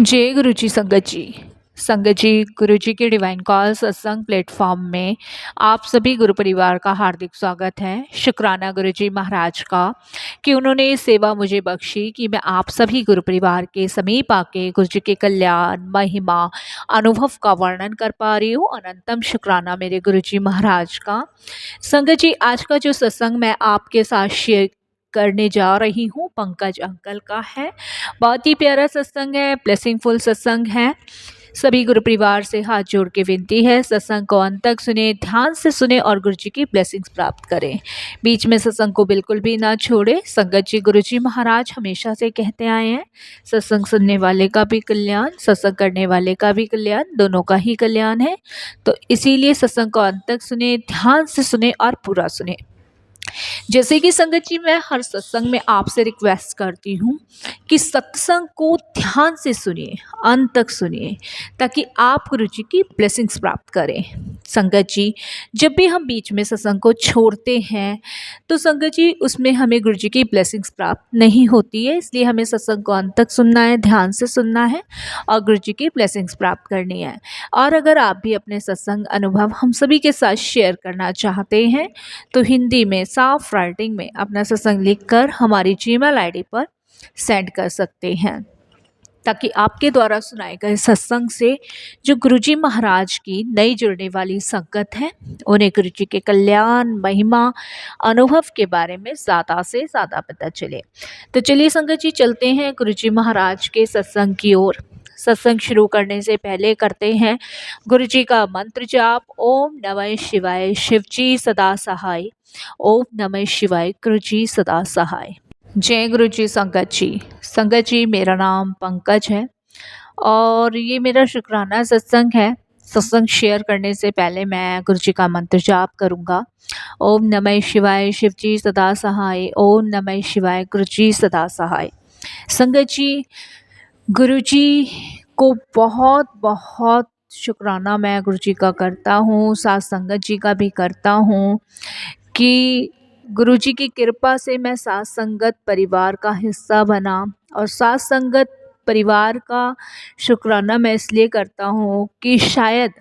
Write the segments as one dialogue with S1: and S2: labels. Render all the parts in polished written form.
S1: जय गुरु जी संगत जी। संगत जी, गुरु जी के डिवाइन कॉल सत्संग प्लेटफॉर्म में आप सभी गुरु परिवार का हार्दिक स्वागत है। शुक्राना गुरु जी महाराज का कि उन्होंने ये सेवा मुझे बख्शी कि मैं आप सभी गुरु परिवार के समीप आके गुरु जी के कल्याण, महिमा, अनुभव का वर्णन कर पा रही हूँ। अनंतम शुक्राना मेरे गुरु जी महाराज का। संगत जी, आज का जो सत्संग मैं आपके साथ शेयर करने जा रही हूँ पंकज अंकल का है। बहुत ही प्यारा सत्संग है, ब्लेसिंगफुल सत्संग है। सभी गुरु परिवार से हाथ जोड़ के विनती है, सत्संग को अंत तक सुने, ध्यान से सुने और गुरु जी की ब्लेसिंग्स प्राप्त करें। बीच में सत्संग को बिल्कुल भी ना छोड़े। संगत जी, गुरु जी महाराज हमेशा से कहते आए हैं, सत्संग सुनने वाले का भी कल्याण, सत्संग करने वाले का भी कल्याण, दोनों का ही कल्याण है। तो इसीलिए सत्संग को अंत तक सुने, ध्यान से सुने और पूरा सुने। जैसे कि संगत जी, मैं हर सत्संग में आपसे रिक्वेस्ट करती हूँ कि सत्संग को ध्यान से सुनिए, अंत तक सुनिए, ताकि आप गुरु जी की ब्लेसिंग्स प्राप्त करें। संगत जी, जब भी हम बीच में सत्संग को छोड़ते हैं तो संगत जी उसमें हमें गुरु जी की ब्लेसिंग्स प्राप्त नहीं होती है। इसलिए हमें सत्संग को अंत तक सुनना है, ध्यान से सुनना है और गुरु जी की ब्लेसिंग्स प्राप्त करनी है। और अगर आप भी अपने सत्संग अनुभव हम सभी के साथ शेयर करना चाहते हैं तो हिंदी में साफ राइटिंग में अपना सत्संग लिखकर हमारी जीमेल आईडी पर सेंड कर सकते हैं, ताकि आपके द्वारा सुनाए गए सत्संग से जो गुरुजी महाराज की नई जुड़ने वाली संगत है उन्हें गुरुजी के कल्याण, महिमा, अनुभव के बारे में ज़्यादा से ज़्यादा पता चले। तो चलिए संगत जी, चलते हैं गुरुजी महाराज के सत्संग की ओर। सत्संग शुरू करने से पहले करते हैं गुरु जी का मंत्र जाप। ओम नमः शिवाय, शिव जी सदा सहाय। ओम नमः शिवाय, गुरु जी सदा सहाय। जय गुरु जी संगत जी। संगत जी, मेरा नाम पंकज है और ये मेरा शुक्राना सत्संग है। सत्संग शेयर करने से पहले मैं गुरु जी का मंत्र जाप करूँगा। ओम नमः शिवाय, शिव जी सदा सहाय। ओम नमः शिवाय, गुरु जी सदा सहाय। संगत जी, गुरु जी को बहुत बहुत शुक्राना मैं गुरु जी का करता हूँ, साथ संगत जी का भी करता हूँ कि गुरु जी की कृपा से मैं साथ संगत परिवार का हिस्सा बना। और साथ संगत परिवार का शुक्राना मैं इसलिए करता हूँ कि शायद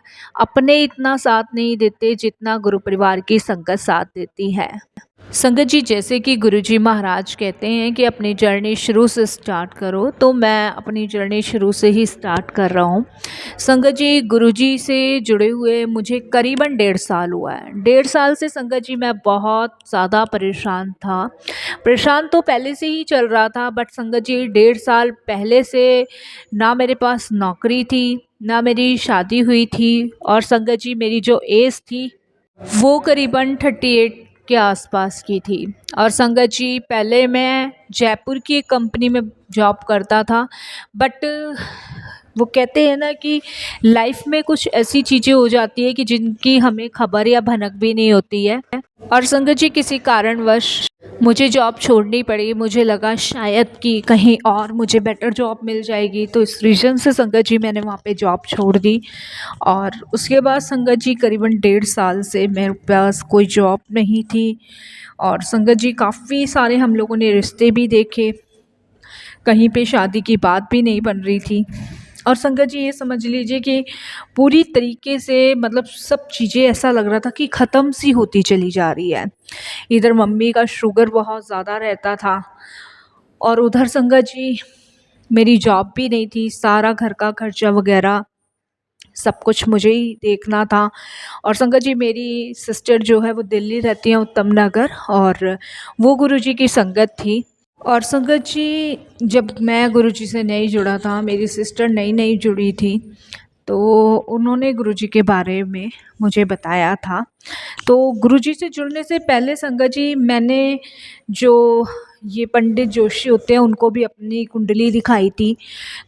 S1: अपने इतना साथ नहीं देते जितना गुरु परिवार की संगत साथ देती है। संगत जी, जैसे कि गुरुजी महाराज कहते हैं कि अपनी जर्नी शुरू से स्टार्ट करो, तो मैं अपनी जर्नी शुरू से ही स्टार्ट कर रहा हूँ। संगत जी, गुरुजी से जुड़े हुए मुझे करीबन 1.5 साल हुआ है। 1.5 साल से संगत जी मैं बहुत ज़्यादा परेशान था। परेशान तो पहले से ही चल रहा था, बट संगत जी 1.5 साल पहले से ना मेरे पास नौकरी थी, ना मेरी शादी हुई थी, और संगत जी मेरी जो एज थी वो करीबन 38 के आसपास की थी। और संगत जी, पहले मैं जयपुर की एक कंपनी में जॉब करता था, बट वो कहते हैं ना कि लाइफ में कुछ ऐसी चीज़ें हो जाती है कि जिनकी हमें खबर या भनक भी नहीं होती है। और संगत जी, किसी कारणवश मुझे जॉब छोड़नी पड़ी। मुझे लगा शायद कि कहीं और मुझे बेटर जॉब मिल जाएगी, तो इस रीज़न से संगत जी मैंने वहाँ पे जॉब छोड़ दी। और उसके बाद संगत जी करीबन 1.5 साल से मेरे पास कोई जॉब नहीं थी। और संगत जी काफ़ी सारे हम लोगों ने रिश्ते भी देखे, कहीं पे शादी की बात भी नहीं बन रही थी। और संगत जी, ये समझ लीजिए कि पूरी तरीके से मतलब सब चीज़ें ऐसा लग रहा था कि ख़त्म सी होती चली जा रही है। इधर मम्मी का शुगर बहुत ज़्यादा रहता था और उधर संगत जी मेरी जॉब भी नहीं थी। सारा घर का खर्चा वगैरह सब कुछ मुझे ही देखना था। और संगत जी, मेरी सिस्टर जो है वो दिल्ली रहती है, उत्तम नगर, और वो गुरुजी की संगत थी। और संगत जी, जब मैं गुरुजी से नहीं जुड़ा था, मेरी सिस्टर नई नई जुड़ी थी, तो उन्होंने गुरुजी के बारे में मुझे बताया था। तो गुरुजी से जुड़ने से पहले संगत जी मैंने जो ये पंडित जोशी होते हैं उनको भी अपनी कुंडली दिखाई थी।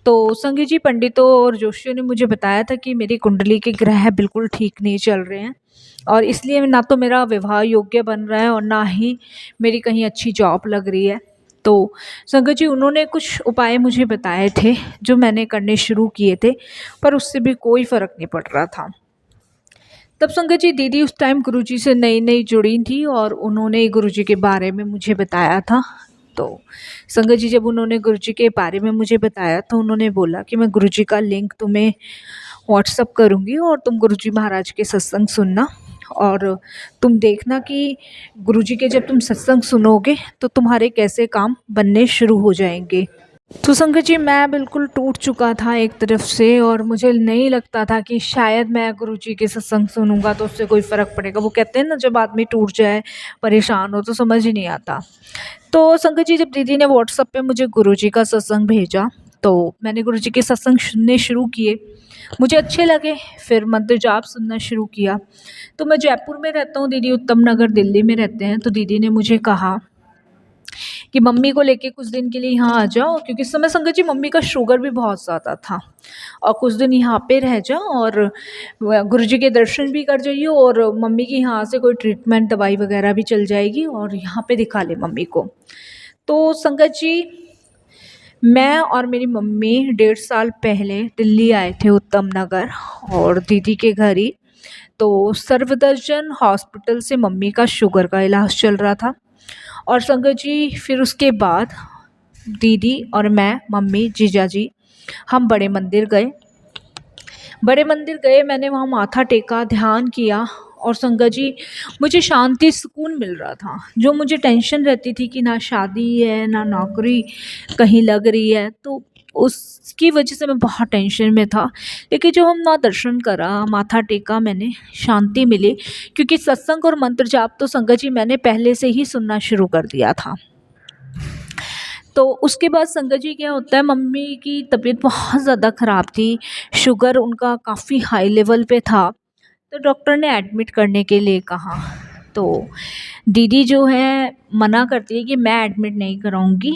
S1: तो संगत जी, पंडितों और जोशियों ने मुझे बताया था कि मेरी कुंडली के ग्रह बिल्कुल ठीक नहीं चल रहे हैं, और इसलिए ना तो मेरा विवाह योग्य बन रहा है और ना ही मेरी कहीं अच्छी जॉब लग रही है। तो संगत जी, उन्होंने कुछ उपाय मुझे बताए थे जो मैंने करने शुरू किए थे, पर उससे भी कोई फ़र्क नहीं पड़ रहा था। तब संगत जी दीदी उस टाइम गुरुजी से नई नई जुड़ी थी और उन्होंने गुरुजी के बारे में मुझे बताया था तो संगत जी जब उन्होंने गुरुजी के बारे में मुझे बताया तो उन्होंने बोला कि मैं गुरुजी का लिंक तुम्हें व्हाट्सअप करूँगी और तुम गुरुजी महाराज के सत्संग सुनना और तुम देखना कि गुरुजी के जब तुम सत्संग सुनोगे तो तुम्हारे कैसे काम बनने शुरू हो जाएंगे। तो संगत जी मैं बिल्कुल टूट चुका था एक तरफ से और मुझे नहीं लगता था कि शायद मैं गुरुजी के सत्संग सुनूंगा तो उससे कोई फ़र्क पड़ेगा। वो कहते हैं ना, जब आदमी टूट जाए, परेशान हो तो समझ ही नहीं आता। तो संगत जी जब दीदी ने व्हाट्सएप पे मुझे गुरुजी का सत्संग भेजा तो मैंने गुरुजी के सत्संग सुनने शुरू किए। मुझे अच्छे लगे, फिर मंत्र जाप सुनना शुरू किया। तो मैं जयपुर में रहता हूँ, दीदी उत्तम नगर दिल्ली में रहते हैं। तो दीदी ने मुझे कहा कि मम्मी को लेके कुछ दिन के लिए यहाँ आ जाओ, क्योंकि इस समय संगत जी मम्मी का शुगर भी बहुत ज़्यादा था, और कुछ दिन यहाँ पे रह जाओ और गुरुजी के दर्शन भी कर जाइए और मम्मी की यहाँ से कोई ट्रीटमेंट दवाई वगैरह भी चल जाएगी और यहाँ पे दिखा ले मम्मी को। तो संगत जी मैं और मेरी मम्मी 1.5 साल पहले दिल्ली आए थे उत्तम नगर और दीदी के घर ही। तो सर्वदर्शन हॉस्पिटल से मम्मी का शुगर का इलाज चल रहा था और संगत जी फिर उसके बाद दीदी और मैं, मम्मी, जीजा जी, हम बड़े मंदिर गए। बड़े मंदिर गए, मैंने वहाँ माथा टेका, ध्यान किया और संगत जी मुझे शांति सुकून मिल रहा था। जो मुझे टेंशन रहती थी कि ना शादी है ना नौकरी कहीं लग रही है, तो उसकी वजह से मैं बहुत टेंशन में था। लेकिन जो हम वहाँ दर्शन करा, माथा टेका, मैंने शांति मिली, क्योंकि सत्संग और मंत्र जाप तो संगत जी मैंने पहले से ही सुनना शुरू कर दिया था। तो उसके बाद संगत जी क्या होता है, मम्मी की तबीयत बहुत ज़्यादा ख़राब थी, शुगर उनका काफ़ी हाई लेवल पे था। तो डॉक्टर ने एडमिट करने के लिए कहा। तो दीदी जो है मना करती है कि मैं एडमिट नहीं कराऊंगी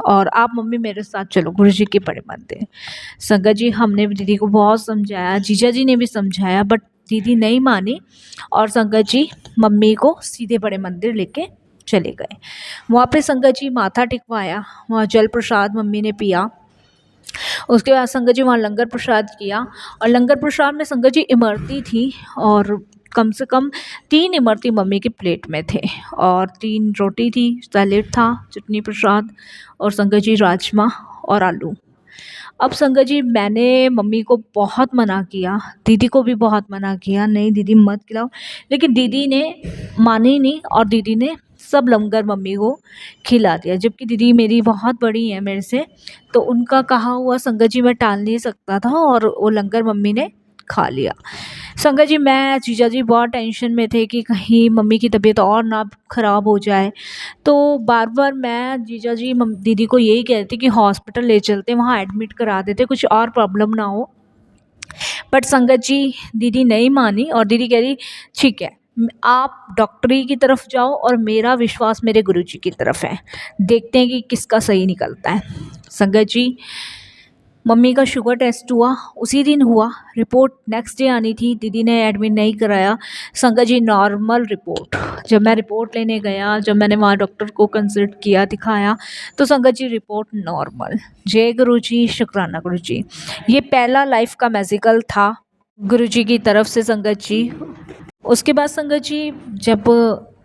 S1: और आप मम्मी मेरे साथ चलो गुरुजी के बड़े मंदिर। संगत जी हमने भी दीदी को बहुत समझाया, जीजा जी ने भी समझाया, बट दीदी नहीं मानी और संगत जी मम्मी को सीधे बड़े मंदिर लेके चले गए। वहाँ पे संगत जी माथा टिकवाया, वहाँ जल प्रसाद मम्मी ने पिया। उसके बाद संगत जी वहाँ लंगर प्रसाद किया और लंगर प्रसाद में संगत जी इमरती थी और कम से कम 3 इमरती मम्मी की प्लेट में थे और 3 रोटी थी, सैलेड था, चटनी प्रसाद और संगत जी राजमा और आलू। अब संगत जी मैंने मम्मी को बहुत मना किया, दीदी को भी बहुत मना किया, नहीं दीदी मत खिलाओ, लेकिन दीदी ने मानी नहीं और दीदी ने सब लंगर मम्मी को खिला दिया। जबकि दीदी मेरी बहुत बड़ी है मेरे से, तो उनका कहा हुआ संगत जी मैं टाल नहीं सकता था और वो लंगर मम्मी ने खा लिया। संगत जी मैं, जीजा जी बहुत टेंशन में थे कि कहीं मम्मी की तबीयत और ना ख़राब हो जाए। तो बार बार मैं, जीजा जी, दीदी को यही कहती कि हॉस्पिटल ले चलते, वहाँ एडमिट करा देते, कुछ और प्रॉब्लम ना हो। बट संगत जी दीदी नहीं मानी और दीदी कह रही ठीक है, आप डॉक्टरी की तरफ जाओ और मेरा विश्वास मेरे गुरुजी की तरफ है, देखते हैं कि किसका सही निकलता है। संगत जी मम्मी का शुगर टेस्ट हुआ, उसी दिन हुआ, रिपोर्ट नेक्स्ट डे आनी थी, दीदी ने एडमिट नहीं कराया। संगत जी नॉर्मल रिपोर्ट, जब मैं रिपोर्ट लेने गया, जब मैंने वहाँ डॉक्टर को कंसल्ट किया, दिखाया, तो संगत जी रिपोर्ट नॉर्मल। जय गुरु जी, शुक्राना गुरु जी। ये पहला लाइफ का मैजिकल था गुरु जी की तरफ से संगत जी। उसके बाद संगत जी जब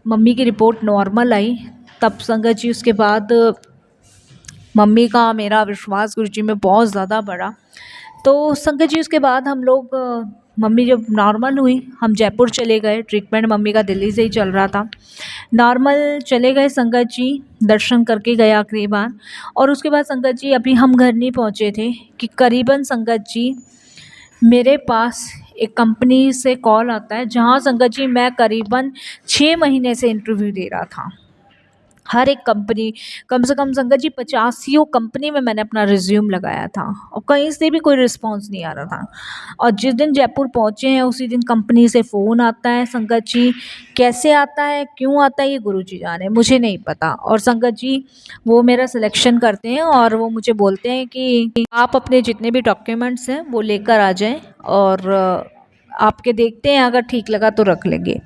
S1: मम्मी की रिपोर्ट नॉर्मल आई, तब संगत जी उसके बाद मम्मी का मेरा विश्वास गुरुजी में बहुत ज़्यादा बढ़ा। तो संगत जी उसके बाद हम लोग, मम्मी जब नॉर्मल हुई, हम जयपुर चले गए, ट्रीटमेंट मम्मी का दिल्ली से ही चल रहा था। नॉर्मल चले गए संगत जी, दर्शन करके गए आखिरी बार। और उसके बाद संगत जी अभी हम घर नहीं पहुँचे थे कि करीबन संगत जी मेरे पास एक कंपनी से कॉल आता है, जहाँ संगत जी मैं करीबन 6 महीने से इंटरव्यू दे रहा था। हर एक कंपनी, कम से कम संगत जी 85 कंपनी में मैंने अपना रिज्यूम लगाया था और कहीं से भी कोई रिस्पांस नहीं आ रहा था। और जिस दिन जयपुर पहुँचे हैं उसी दिन कंपनी से फ़ोन आता है संगत जी। कैसे आता है, क्यों आता है, ये गुरुजी जाने, मुझे नहीं पता। और संगत जी वो मेरा सिलेक्शन करते हैं और वो मुझे बोलते हैं कि आप अपने जितने भी डॉक्यूमेंट्स हैं वो लेकर आ जाएं और आपके देखते हैं, अगर ठीक लगा तो रख लेंगे।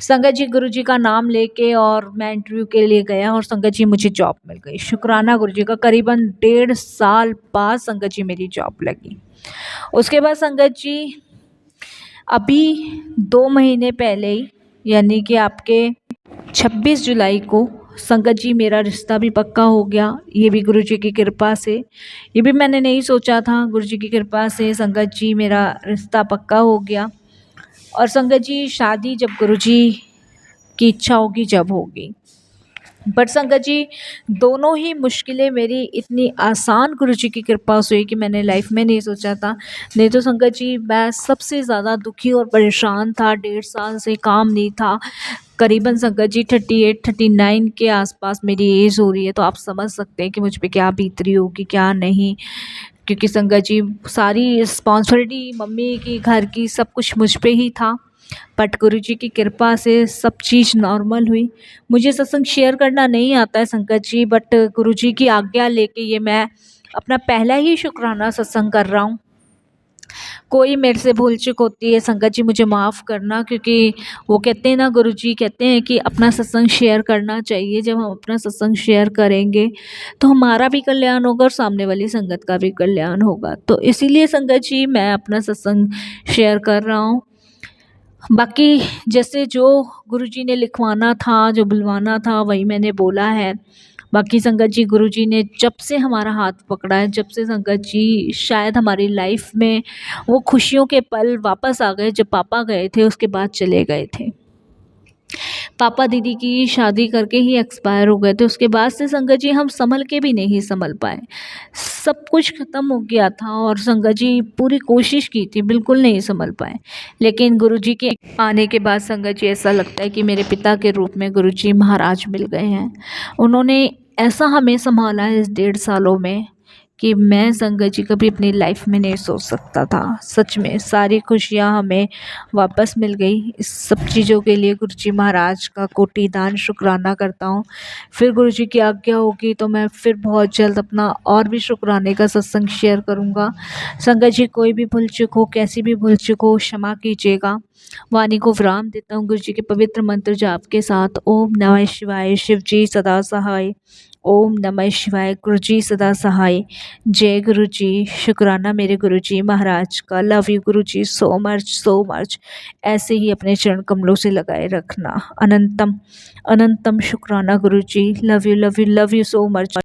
S1: संगत जी गुरुजी का नाम लेके और मैं इंटरव्यू के लिए गया और संगत जी मुझे जॉब मिल गई, शुक्राना गुरुजी का। करीबन 1.5 साल बाद संगत जी मेरी जॉब लगी। उसके बाद संगत जी अभी 2 महीने पहले ही, यानी कि आपके 26 जुलाई को संगत जी मेरा रिश्ता भी पक्का हो गया, ये भी गुरु जी की कृपा से। ये भी मैंने नहीं सोचा था, गुरु जी की कृपा से संगत जी मेरा रिश्ता पक्का हो गया। और संगत जी शादी जब गुरु जी की इच्छा होगी जब होगी। बट संगत जी दोनों ही मुश्किलें मेरी इतनी आसान गुरु जी की कृपा से हुई कि मैंने लाइफ में नहीं सोचा था। नहीं तो संगत जी मैं सबसे ज़्यादा दुखी और परेशान था, 1.5 साल से काम नहीं था। करीबन संगत जी 38-39 के आसपास मेरी एज हो रही है, तो आप समझ सकते हैं कि मुझ पे क्या बीत रही होगी क्या नहीं। क्योंकि संगत जी सारी रिस्पॉन्सिबिलिटी मम्मी की, घर की, सब कुछ मुझ पे ही था। बट गुरु जी की कृपा से सब चीज़ नॉर्मल हुई। मुझे सत्संग शेयर करना नहीं आता है संगत जी, बट गुरु जी की आज्ञा लेके ये मैं अपना पहला ही शुक्राना सत्संग कर रहा हूँ। कोई मेरे से भूल चूक होती है संगत जी मुझे माफ़ करना, क्योंकि वो कहते हैं ना, गुरु जी कहते हैं कि अपना सत्संग शेयर करना चाहिए। जब हम अपना सत्संग शेयर करेंगे तो हमारा भी कल्याण होगा और सामने वाली संगत का भी कल्याण होगा। तो इसीलिए संगत जी मैं अपना सत्संग शेयर कर रहा हूँ। बाकी जैसे जो गुरुजी ने लिखवाना था, जो बुलवाना था, वही मैंने बोला है। बाकी संगत जी गुरुजी ने जब से हमारा हाथ पकड़ा है, जब से संगत जी शायद हमारी लाइफ में वो खुशियों के पल वापस आ गए। जब पापा गए थे उसके बाद चले गए थे। पापा दीदी की शादी करके ही एक्सपायर हो गए थे। उसके बाद से संगत जी हम संभल के भी नहीं संभल पाए। सब कुछ ख़त्म हो गया था और संगत जी पूरी कोशिश की थी, बिल्कुल नहीं संभल पाए। लेकिन गुरुजी के आने के बाद संगत जी ऐसा लगता है कि मेरे पिता के रूप में गुरुजी महाराज मिल गए हैं। उन्होंने ऐसा हमें संभाला है इस 1.5 सालों में कि मैं संगत जी कभी अपनी लाइफ में नहीं सोच सकता था। सच में सारी खुशियाँ हमें वापस मिल गई। इस सब चीज़ों के लिए गुरुजी महाराज का कोटि दान शुक्राना करता हूँ। फिर गुरुजी की आज्ञा होगी तो मैं फिर बहुत जल्द अपना और भी शुक्राने का सत्संग शेयर करूँगा। संगत जी कोई भी भूल चूक हो, कैसी भी भूल चूक हो, क्षमा कीजिएगा। वाणी को विराम देता हूँ गुरुजी के पवित्र मंत्र जाप के साथ। ओम नमः शिवाय, शिव जी सदा सहाय। ओम नमः शिवाय, गुरुजी सदा सहाय। जय गुरुजी। शुक्राना मेरे गुरुजी महाराज का। Love you Guruji, so much so much. ऐसे ही अपने चरण कमलों से लगाए रखना। अनंतम अनंतम शुक्राना गुरुजी। Love you love you love you so much.